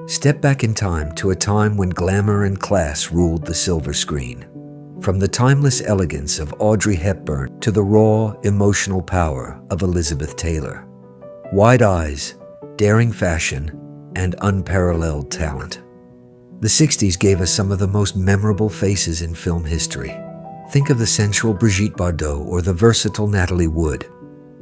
Step back in time to a time when glamour and class ruled the silver screen. From the timeless elegance of Audrey Hepburn to the raw, emotional power of Elizabeth Taylor. Wide eyes, daring fashion, and unparalleled talent. The 60s gave us some of the most memorable faces in film history. Think of the sensual Brigitte Bardot or the versatile Nathalie Wood.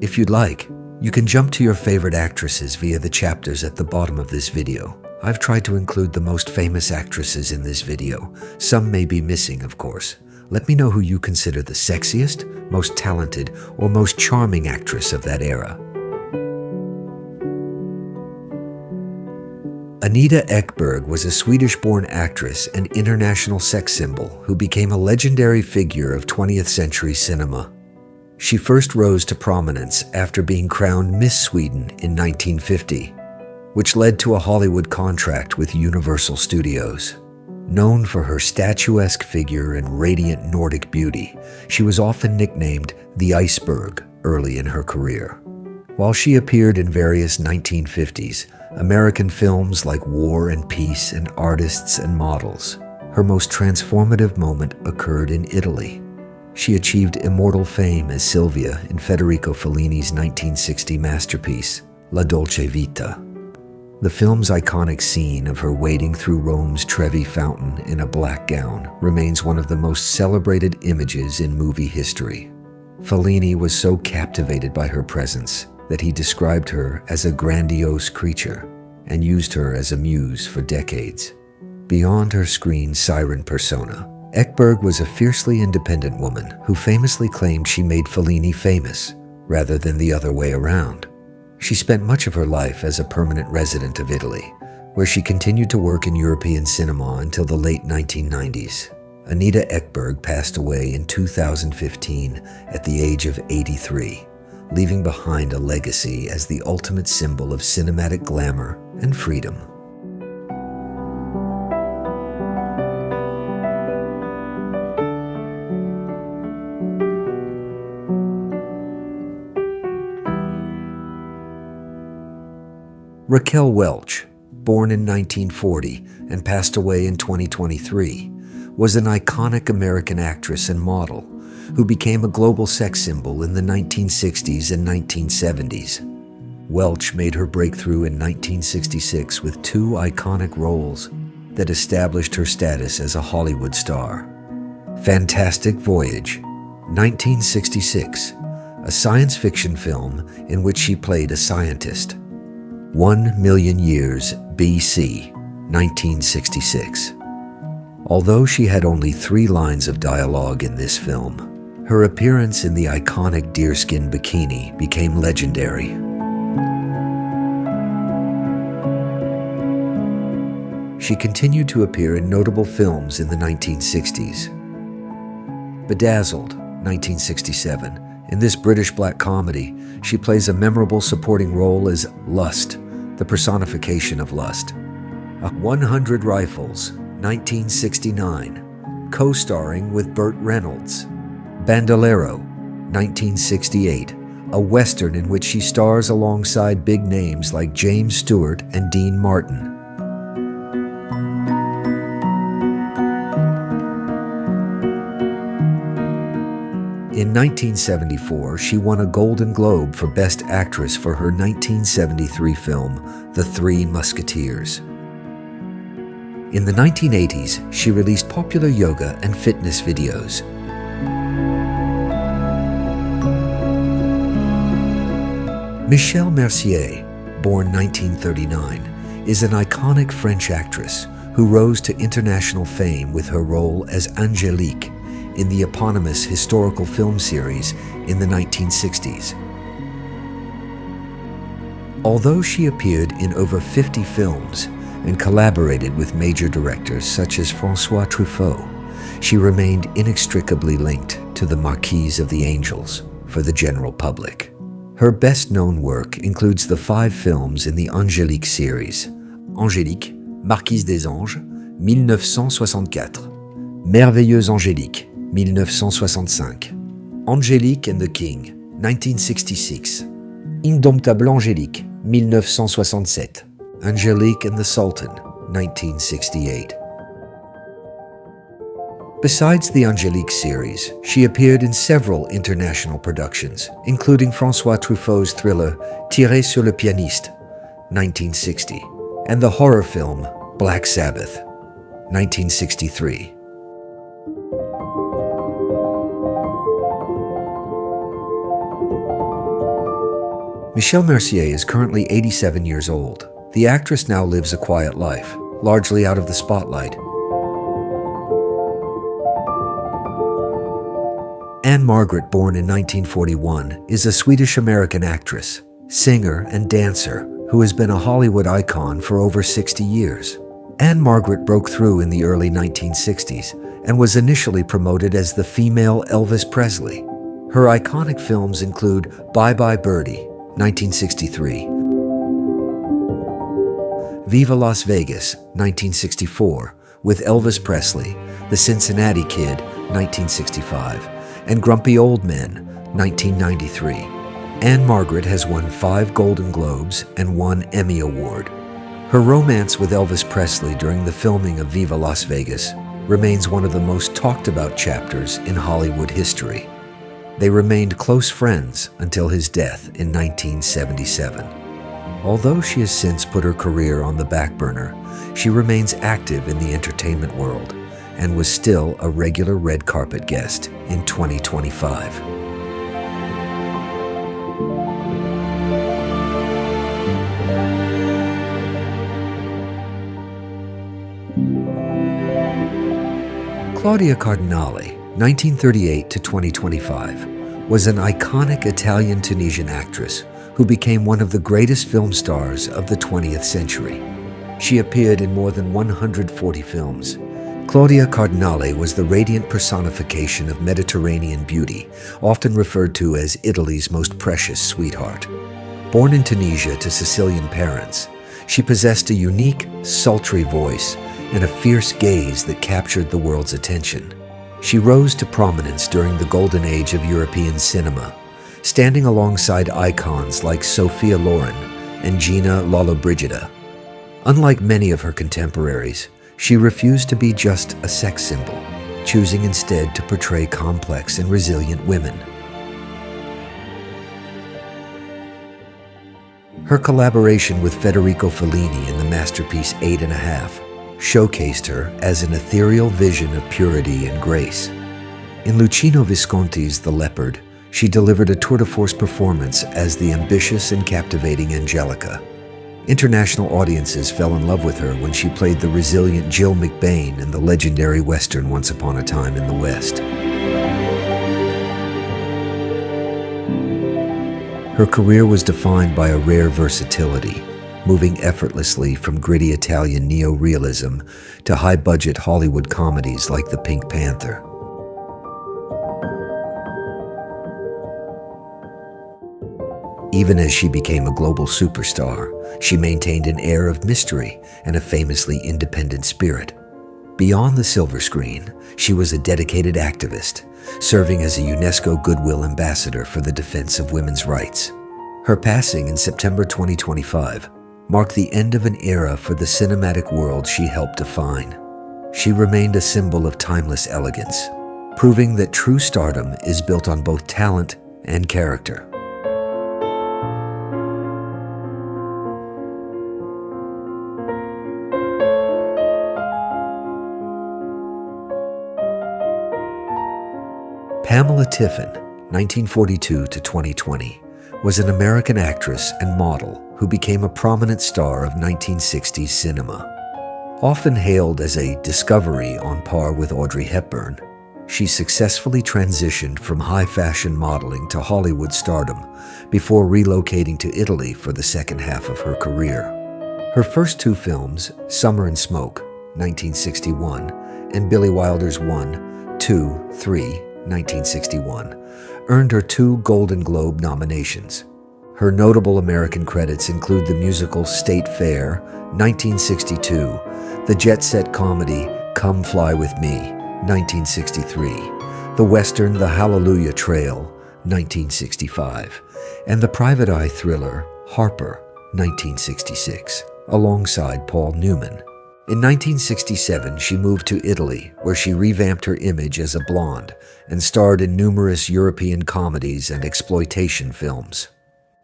If you'd like, you can jump to your favorite actresses via the chapters at the bottom of this video. I've tried to include the most famous actresses in this video. Some may be missing, of course. Let me know who you consider the sexiest, most talented, or most charming actress of that era. Anita Ekberg was a Swedish-born actress and international sex symbol who became a legendary figure of 20th century cinema. She first rose to prominence after being crowned Miss Sweden in 1950, which led to a Hollywood contract with Universal Studios. Known for her statuesque figure and radiant Nordic beauty, she was often nicknamed the Iceberg early in her career. While she appeared in various 1950s American films like War and Peace and Artists and Models, her most transformative moment occurred in Italy. She achieved immortal fame as Silvia in Federico Fellini's 1960 masterpiece, La Dolce Vita. The film's iconic scene of her wading through Rome's Trevi Fountain in a black gown remains one of the most celebrated images in movie history. Fellini was so captivated by her presence that he described her as a grandiose creature and used her as a muse for decades. Beyond her screen siren persona, Ekberg was a fiercely independent woman who famously claimed she made Fellini famous, rather than the other way around. She spent much of her life as a permanent resident of Italy, where she continued to work in European cinema until the late 1990s. Anita Ekberg passed away in 2015 at the age of 83, leaving behind a legacy as the ultimate symbol of cinematic glamour and freedom. Raquel Welch, born in 1940 and passed away in 2023, was an iconic American actress and model who became a global sex symbol in the 1960s and 1970s. Welch made her breakthrough in 1966 with two iconic roles that established her status as a Hollywood star. Fantastic Voyage, 1966, a science fiction film in which she played a scientist. 1 Million Years BC, 1966. Although she had only 3 lines of dialogue in this film, her appearance in the iconic deerskin bikini became legendary. She continued to appear in notable films in the 1960s. Bedazzled, 1967. In this British black comedy, she plays a memorable supporting role as Lust, the personification of lust. 100 Rifles, 1969, co-starring with Burt Reynolds. Bandolero, 1968, a western in which she stars alongside big names like James Stewart and Dean Martin. In 1974, she won a Golden Globe for Best Actress for her 1973 film, The Three Musketeers. In the 1980s, she released popular yoga and fitness videos. Michèle Mercier, born 1939, is an iconic French actress who rose to international fame with her role as Angélique in the eponymous historical film series in the 1960s. Although she appeared in over 50 films and collaborated with major directors such as François Truffaut, she remained inextricably linked to the Marquise of the Angels for the general public. Her best-known work includes the 5 films in the Angélique series: Angélique, Marquise des Anges, 1964, Merveilleuse Angélique, 1965, Angélique and the King, 1966, Indomptable Angélique, 1967, Angelique and the Sultan, 1968. Besides the Angelique series, she appeared in several international productions, including François Truffaut's thriller Tiré sur le pianiste, 1960, and the horror film Black Sabbath, 1963. Michèle Mercier is currently 87 years old. The actress now lives a quiet life, largely out of the spotlight. Ann-Margret, born in 1941, is a Swedish-American actress, singer, and dancer who has been a Hollywood icon for over 60 years. Ann-Margret broke through in the early 1960s and was initially promoted as the female Elvis Presley. Her iconic films include Bye Bye Birdie, 1963, Viva Las Vegas, 1964, with Elvis Presley, The Cincinnati Kid, 1965, and Grumpy Old Men, 1993. Ann-Margret has won 5 Golden Globes and 1 Emmy Award. Her romance with Elvis Presley during the filming of Viva Las Vegas remains one of the most talked about chapters in Hollywood history. They remained close friends until his death in 1977. Although she has since put her career on the back burner, she remains active in the entertainment world and was still a regular red carpet guest in 2025. Claudia Cardinale, 1938 to 2025, was an iconic Italian-Tunisian actress who became one of the greatest film stars of the 20th century. She appeared in more than 140 films. Claudia Cardinale was the radiant personification of Mediterranean beauty, often referred to as Italy's most precious sweetheart. Born in Tunisia to Sicilian parents, she possessed a unique, sultry voice and a fierce gaze that captured the world's attention. She rose to prominence during the golden age of European cinema, standing alongside icons like Sophia Loren and Gina Lollobrigida. Unlike many of her contemporaries, she refused to be just a sex symbol, choosing instead to portray complex and resilient women. Her collaboration with Federico Fellini in the masterpiece 8½, showcased her as an ethereal vision of purity and grace. In Luchino Visconti's The Leopard, she delivered a tour-de-force performance as the ambitious and captivating Angelica. International audiences fell in love with her when she played the resilient Jill McBain in the legendary Western Once Upon a Time in the West. Her career was defined by a rare versatility, moving effortlessly from gritty Italian neo-realism to high-budget Hollywood comedies like The Pink Panther. Even as she became a global superstar, she maintained an air of mystery and a famously independent spirit. Beyond the silver screen, she was a dedicated activist, serving as a UNESCO Goodwill Ambassador for the defense of women's rights. Her passing in September 2025 marked the end of an era for the cinematic world she helped define. She remained a symbol of timeless elegance, proving that true stardom is built on both talent and character. Pamela Tiffin, 1942 to 2020, was an American actress and model who became a prominent star of 1960s cinema. Often hailed as a discovery on par with Audrey Hepburn, she successfully transitioned from high-fashion modeling to Hollywood stardom before relocating to Italy for the second half of her career. Her first 2 films, Summer and Smoke, 1961, and Billy Wilder's 1, 2, 3, 1961, earned her 2 Golden Globe nominations. Her notable American credits include the musical State Fair, 1962, the jet-set comedy Come Fly With Me, 1963, the western The Hallelujah Trail, 1965, and the private eye thriller Harper, 1966. alongside Paul Newman. In 1967, she moved to Italy, where she revamped her image as a blonde and starred in numerous European comedies and exploitation films.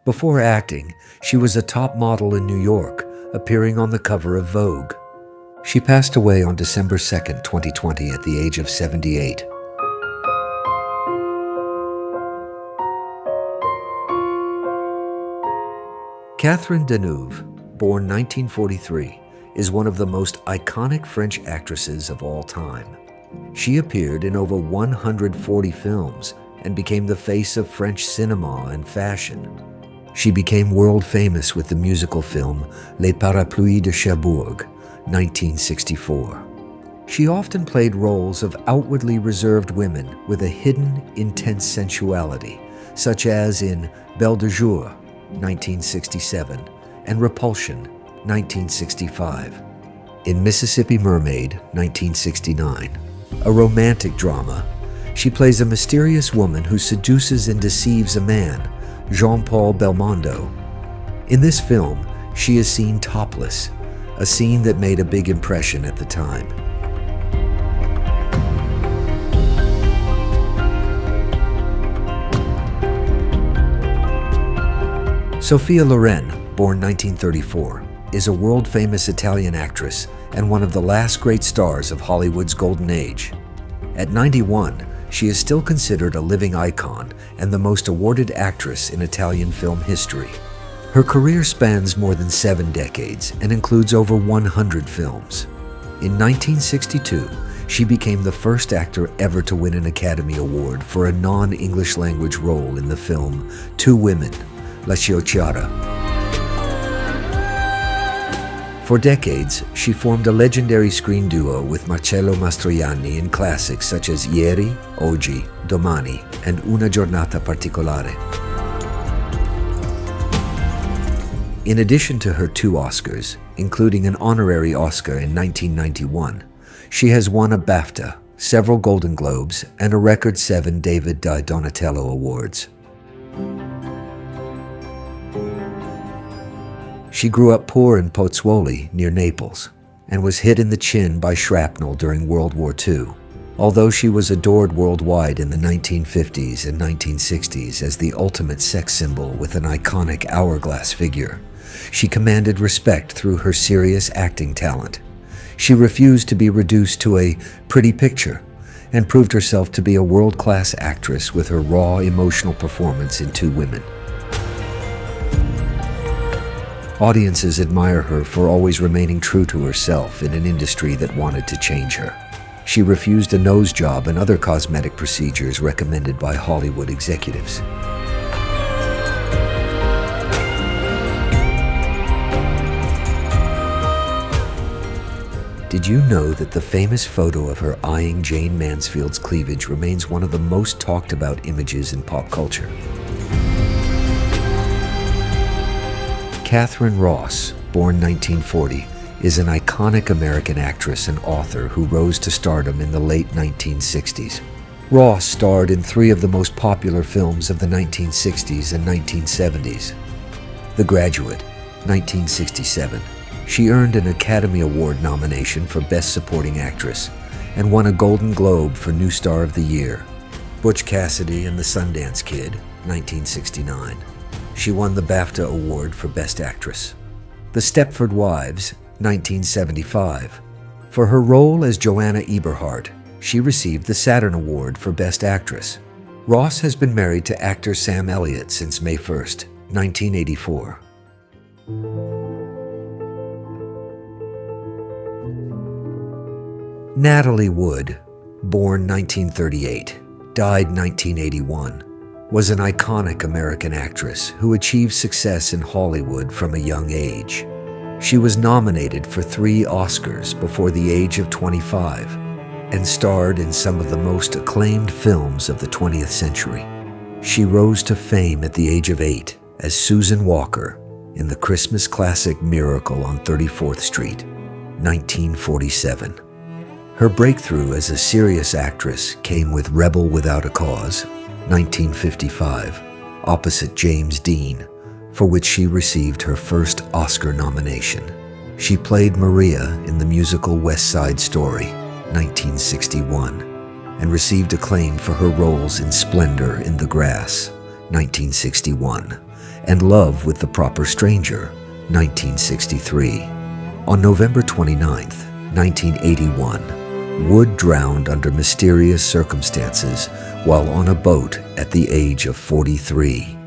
Before acting, she was a top model in New York, appearing on the cover of Vogue. She passed away on December 2, 2020, at the age of 78. Catherine Deneuve, born 1943, is one of the most iconic French actresses of all time. She appeared in over 140 films and became the face of French cinema and fashion. She became world famous with the musical film Les Parapluies de Cherbourg, 1964. She often played roles of outwardly reserved women with a hidden, intense sensuality, such as in Belle de Jour, 1967, and Repulsion, 1965. In Mississippi Mermaid, 1969, a romantic drama, she plays a mysterious woman who seduces and deceives a man, Jean-Paul Belmondo. In this film, she is seen topless, a scene that made a big impression at the time. Sophia Loren, born 1934, is a world-famous Italian actress and one of the last great stars of Hollywood's golden age. At 91, she is still considered a living icon and the most awarded actress in Italian film history. Her career spans more than 7 decades and includes over 100 films. In 1962, she became the first actor ever to win an Academy Award for a non-English language role in the film Two Women, La Chiocciata. For decades, she formed a legendary screen duo with Marcello Mastroianni in classics such as Ieri, Oggi, Domani, and Una giornata particolare. In addition to her 2 Oscars, including an honorary Oscar in 1991, she has won a BAFTA, several Golden Globes, and a record 7 David di Donatello Awards. She grew up poor in Pozzuoli, near Naples, and was hit in the chin by shrapnel during World War II. Although she was adored worldwide in the 1950s and 1960s as the ultimate sex symbol with an iconic hourglass figure, she commanded respect through her serious acting talent. She refused to be reduced to a pretty picture and proved herself to be a world-class actress with her raw, emotional performance in Two Women. Audiences admire her for always remaining true to herself in an industry that wanted to change her. She refused a nose job and other cosmetic procedures recommended by Hollywood executives. Did you know that the famous photo of her eyeing Jane Mansfield's cleavage remains one of the most talked about images in pop culture? Katharine Ross, born 1940, is an iconic American actress and author who rose to stardom in the late 1960s. Ross starred in 3 of the most popular films of the 1960s and 1970s. The Graduate, 1967. She earned an Academy Award nomination for Best Supporting Actress and won a Golden Globe for New Star of the Year. Butch Cassidy and the Sundance Kid, 1969. She won the BAFTA Award for Best Actress. The Stepford Wives, 1975. For her role as Joanna Eberhardt, she received the Saturn Award for Best Actress. Ross has been married to actor Sam Elliott since May 1st, 1984. Nathalie Wood, born 1938, died 1981, was an iconic American actress who achieved success in Hollywood from a young age. She was nominated for 3 Oscars before the age of 25 and starred in some of the most acclaimed films of the 20th century. She rose to fame at the age of 8 as Susan Walker in the Christmas classic Miracle on 34th Street, 1947. Her breakthrough as a serious actress came with Rebel Without a Cause, 1955, opposite James Dean, for which she received her first Oscar nomination. She played Maria in the musical West Side Story, 1961, and received acclaim for her roles in Splendor in the Grass, 1961, and Love with the Proper Stranger, 1963. On November 29, 1981, Wood drowned under mysterious circumstances while on a boat at the age of 43.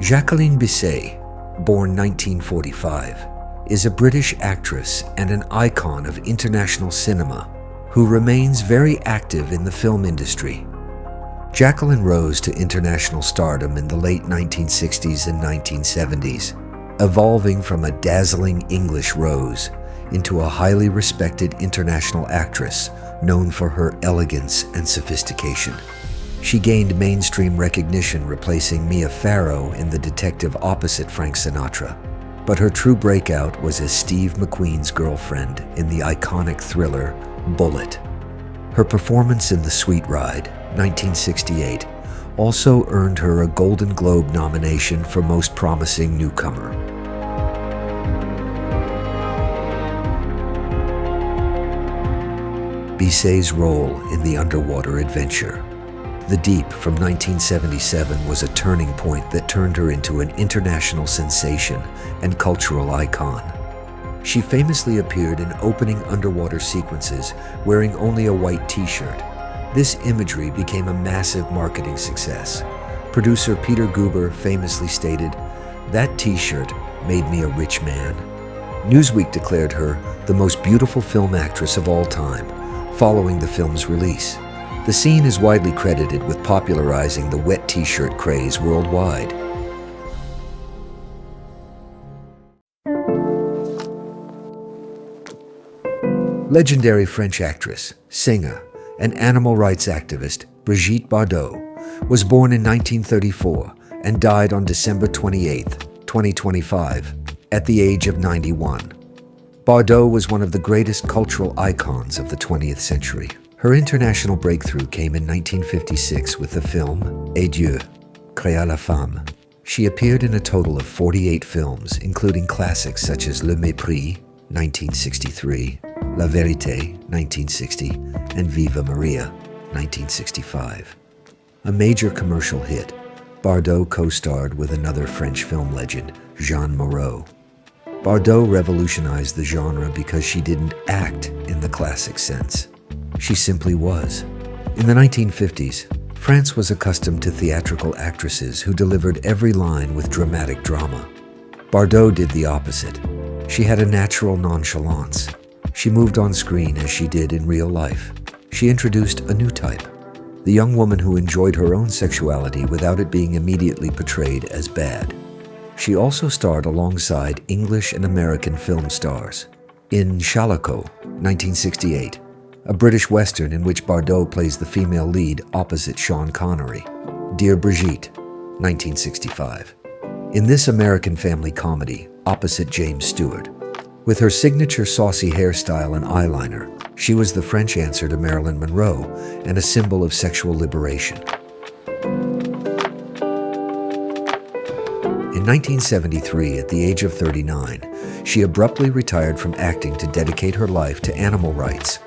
Jacqueline Bisset, born 1945, is a British actress and an icon of international cinema who remains very active in the film industry. Jacqueline rose to international stardom in the late 1960s and 1970s, evolving from a dazzling English rose into a highly respected international actress known for her elegance and sophistication. She gained mainstream recognition replacing Mia Farrow in The Detective opposite Frank Sinatra, but her true breakout was as Steve McQueen's girlfriend in the iconic thriller Bullet. Her performance in The Sweet Ride, 1968, also earned her a Golden Globe nomination for Most Promising Newcomer. Bisset's role in The Underwater Adventure, The Deep from 1977, was a turning point that turned her into an international sensation and cultural icon. She famously appeared in opening underwater sequences wearing only a white t-shirt. This imagery became a massive marketing success. Producer Peter Guber famously stated, "That t-shirt made me a rich man." Newsweek declared her the most beautiful film actress of all time, following the film's release. The scene is widely credited with popularizing the wet t-shirt craze worldwide. Legendary French actress, singer, and animal rights activist Brigitte Bardot was born in 1934 and died on December 28, 2025, at the age of 91. Bardot was one of the greatest cultural icons of the 20th century. Her international breakthrough came in 1956 with the film Et Dieu, créa la femme. She appeared in a total of 48 films, including classics such as Le Mépris, 1963, La Vérité, 1960, and Viva Maria, 1965. A major commercial hit, Bardot co-starred with another French film legend, Jean Moreau. Bardot revolutionized the genre because she didn't act in the classic sense. She simply was. In the 1950s, France was accustomed to theatrical actresses who delivered every line with dramatic drama. Bardot did the opposite. She had a natural nonchalance. She moved on screen as she did in real life. She introduced a new type, the young woman who enjoyed her own sexuality without it being immediately portrayed as bad. She also starred alongside English and American film stars in Shalako, 1968, a British Western in which Bardot plays the female lead opposite Sean Connery, Dear Brigitte, 1965. In this American family comedy, opposite James Stewart. With her signature saucy hairstyle and eyeliner, she was the French answer to Marilyn Monroe and a symbol of sexual liberation. In 1973, at the age of 39, she abruptly retired from acting to dedicate her life to animal rights.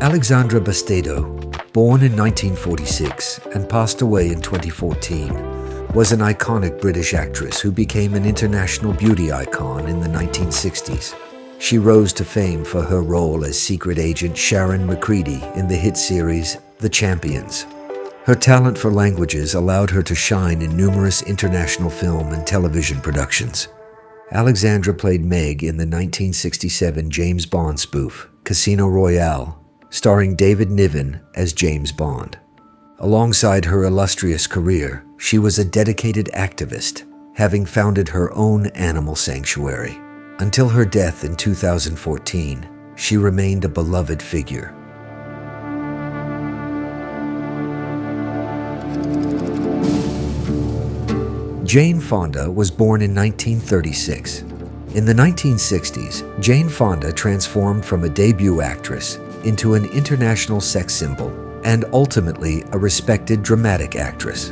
Alexandra Bastedo, born in 1946 and passed away in 2014, was an iconic British actress who became an international beauty icon in the 1960s. She rose to fame for her role as secret agent Sharon McCready in the hit series The Champions. Her talent for languages allowed her to shine in numerous international film and television productions. Alexandra played Meg in the 1967 James Bond spoof, Casino Royale, starring David Niven as James Bond. Alongside her illustrious career, she was a dedicated activist, having founded her own animal sanctuary. Until her death in 2014, she remained a beloved figure. Jane Fonda was born in 1936. In the 1960s, Jane Fonda transformed from a debut actress into an international sex symbol and ultimately a respected dramatic actress.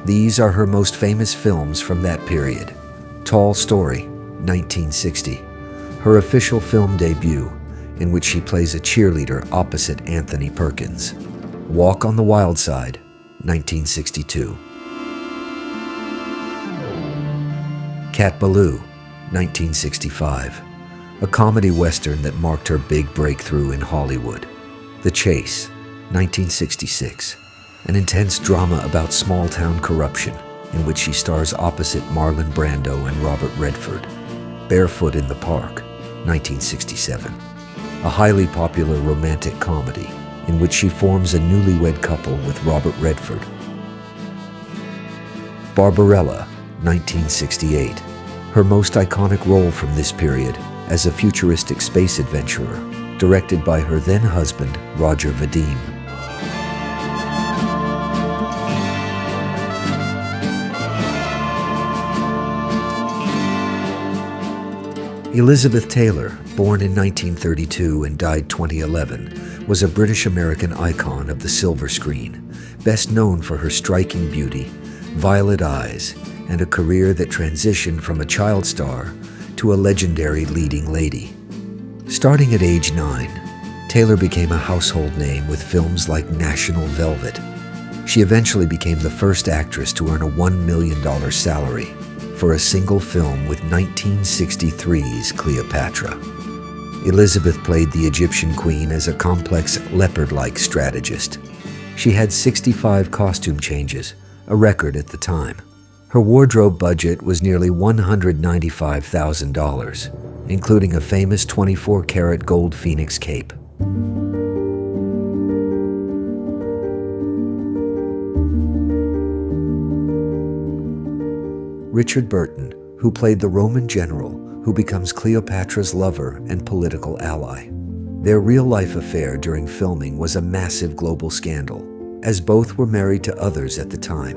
These are her most famous films from that period. Tall Story, 1960, her official film debut, in which she plays a cheerleader opposite Anthony Perkins. Walk on the Wild Side, 1962. Cat Ballou, 1965, a comedy western that marked her big breakthrough in Hollywood. The Chase, 1966, an intense drama about small-town corruption in which she stars opposite Marlon Brando and Robert Redford. Barefoot in the Park, 1967, a highly popular romantic comedy in which she forms a newlywed couple with Robert Redford. Barbarella, 1968, her most iconic role from this period as a futuristic space adventurer, directed by her then-husband, Roger Vadim. Elizabeth Taylor, born in 1932 and died 2011, was a British-American icon of the silver screen, best known for her striking beauty, violet eyes, and a career that transitioned from a child star to a legendary leading lady. Starting at age 9, Taylor became a household name with films like National Velvet. She eventually became the first actress to earn a $1 million salary for a single film with 1963's Cleopatra. Elizabeth played the Egyptian queen as a complex leopard-like strategist. She had 65 costume changes, a record at the time. Her wardrobe budget was nearly $195,000, including a famous 24-karat gold phoenix cape. Richard Burton, who played the Roman general who becomes Cleopatra's lover and political ally. Their real-life affair during filming was a massive global scandal, as both were married to others at the time.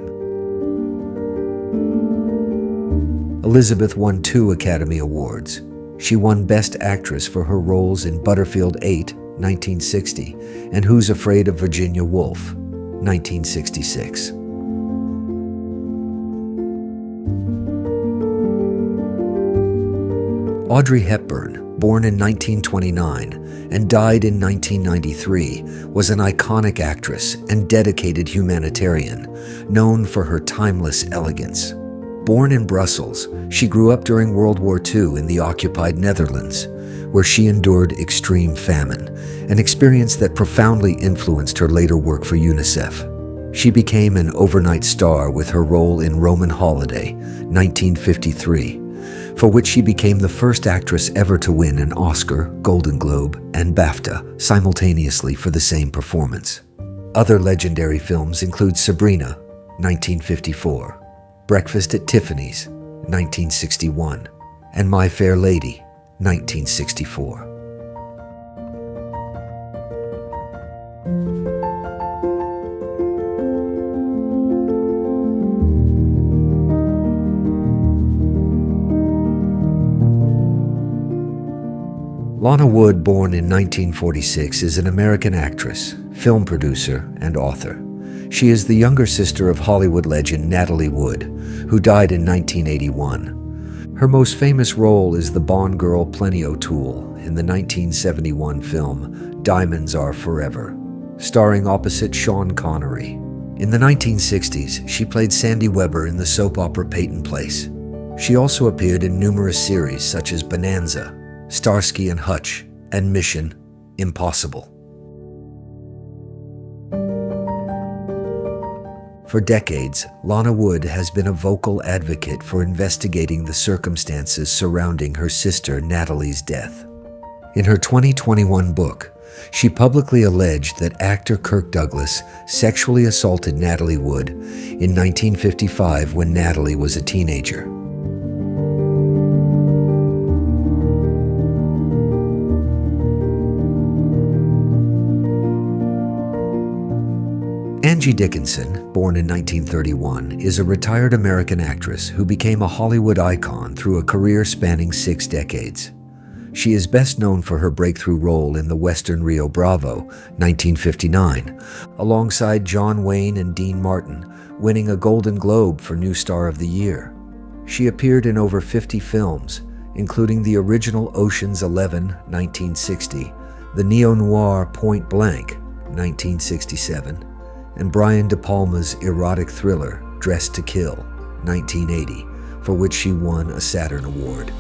Elizabeth won 2 Academy Awards. She won Best Actress for her roles in Butterfield 8, 1960, and Who's Afraid of Virginia Woolf, 1966. Audrey Hepburn, born in 1929 and died in 1993, was an iconic actress and dedicated humanitarian, known for her timeless elegance. Born in Brussels, she grew up during World War II in the occupied Netherlands, where she endured extreme famine, an experience that profoundly influenced her later work for UNICEF. She became an overnight star with her role in Roman Holiday, 1953, for which she became the first actress ever to win an Oscar, Golden Globe, and BAFTA simultaneously for the same performance. Other legendary films include Sabrina, 1954, Breakfast at Tiffany's, 1961, and My Fair Lady, 1964. Lana Wood, born in 1946, is an American actress, film producer, and author. She is the younger sister of Hollywood legend Nathalie Wood, who died in 1981. Her most famous role is the Bond girl Plenty O'Toole in the 1971 film Diamonds Are Forever, starring opposite Sean Connery. In the 1960s, she played Sandy Weber in the soap opera Peyton Place. She also appeared in numerous series such as Bonanza, Starsky and Hutch, and Mission Impossible. For decades, Lana Wood has been a vocal advocate for investigating the circumstances surrounding her sister Nathalie's death. In her 2021 book, she publicly alleged that actor Kirk Douglas sexually assaulted Nathalie Wood in 1955 when Nathalie was a teenager. Angie Dickinson, born in 1931, is a retired American actress who became a Hollywood icon through a career spanning 6 decades. She is best known for her breakthrough role in the Western Rio Bravo, 1959, alongside John Wayne and Dean Martin, winning a Golden Globe for New Star of the Year. She appeared in over 50 films, including the original Ocean's 11, 1960, the neo-noir Point Blank, 1967, and Brian De Palma's erotic thriller Dressed to Kill, 1980, for which she won a Saturn Award.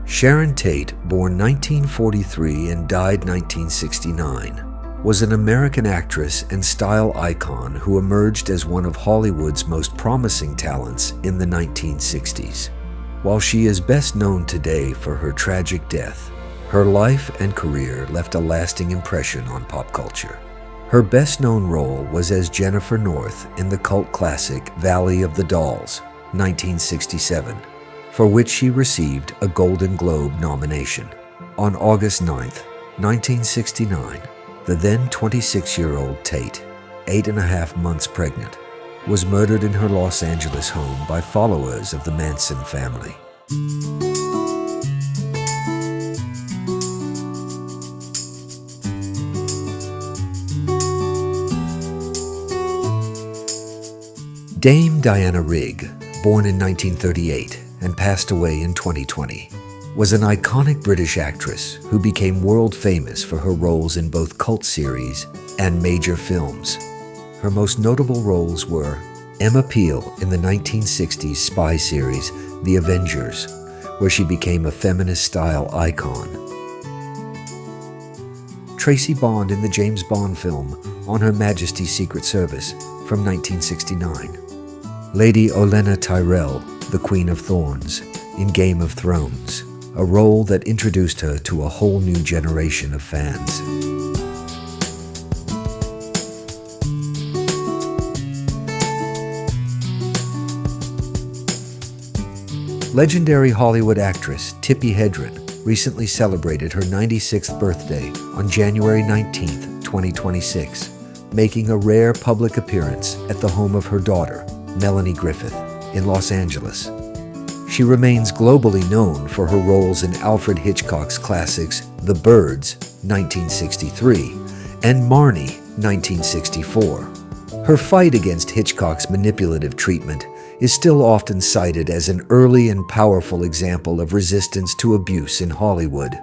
Sharon Tate, born 1943 and died 1969, was an American actress and style icon who emerged as one of Hollywood's most promising talents in the 1960s. While she is best known today for her tragic death, her life and career left a lasting impression on pop culture. Her best-known role was as Jennifer North in the cult classic Valley of the Dolls, 1967, for which she received a Golden Globe nomination. On August 9, 1969, the then 26-year-old Tate, 8.5 months pregnant, was murdered in her Los Angeles home by followers of the Manson family. Dame Diana Rigg, born in 1938 and passed away in 2020, was an iconic British actress who became world famous for her roles in both cult series and major films. Her most notable roles were Emma Peel in the 1960s spy series The Avengers, where she became a feminist-style icon. Tracy Bond in the James Bond film On Her Majesty's Secret Service from 1969. Lady Olenna Tyrell, the Queen of Thorns, in Game of Thrones, a role that introduced her to a whole new generation of fans. Legendary Hollywood actress Tippi Hedren recently celebrated her 96th birthday on January 19, 2026, making a rare public appearance at the home of her daughter, Melanie Griffith, in Los Angeles. She remains globally known for her roles in Alfred Hitchcock's classics The Birds, 1963, and Marnie, 1964. Her fight against Hitchcock's manipulative treatment is still often cited as an early and powerful example of resistance to abuse in Hollywood.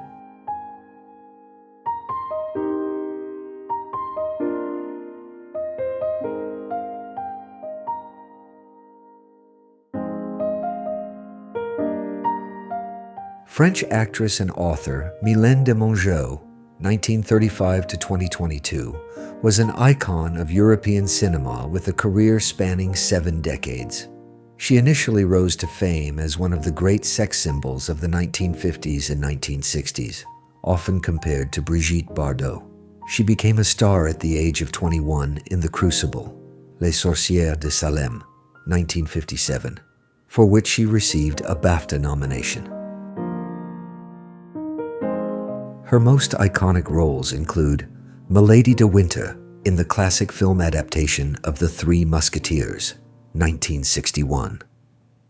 French actress and author Mylène Demongeot, 1935 to 2022, was an icon of European cinema with a career spanning 7 decades. She initially rose to fame as one of the great sex symbols of the 1950s and 1960s, often compared to Brigitte Bardot. She became a star at the age of 21 in The Crucible, Les Sorcières de Salem, 1957, for which she received a BAFTA nomination. Her most iconic roles include Milady de Winter in the classic film adaptation of The Three Musketeers, 1961.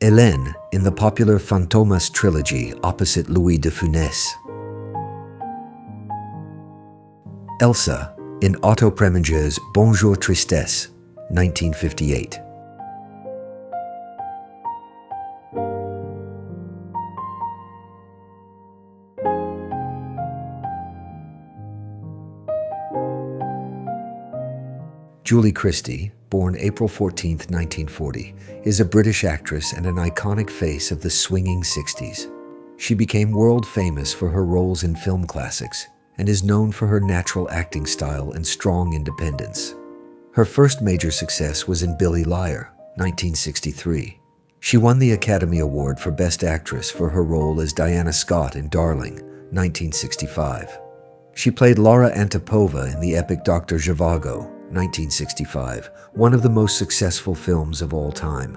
Hélène in the popular Fantomas trilogy opposite Louis de Funès. Elsa in Otto Preminger's Bonjour Tristesse, 1958. Julie Christie, born April 14, 1940, is a British actress and an iconic face of the swinging 60s. She became world famous for her roles in film classics and is known for her natural acting style and strong independence. Her first major success was in Billy Liar, 1963. She won the Academy Award for Best Actress for her role as Diana Scott in Darling, 1965. She played Laura Antipova in the epic Dr. Zhivago, 1965, one of the most successful films of all time.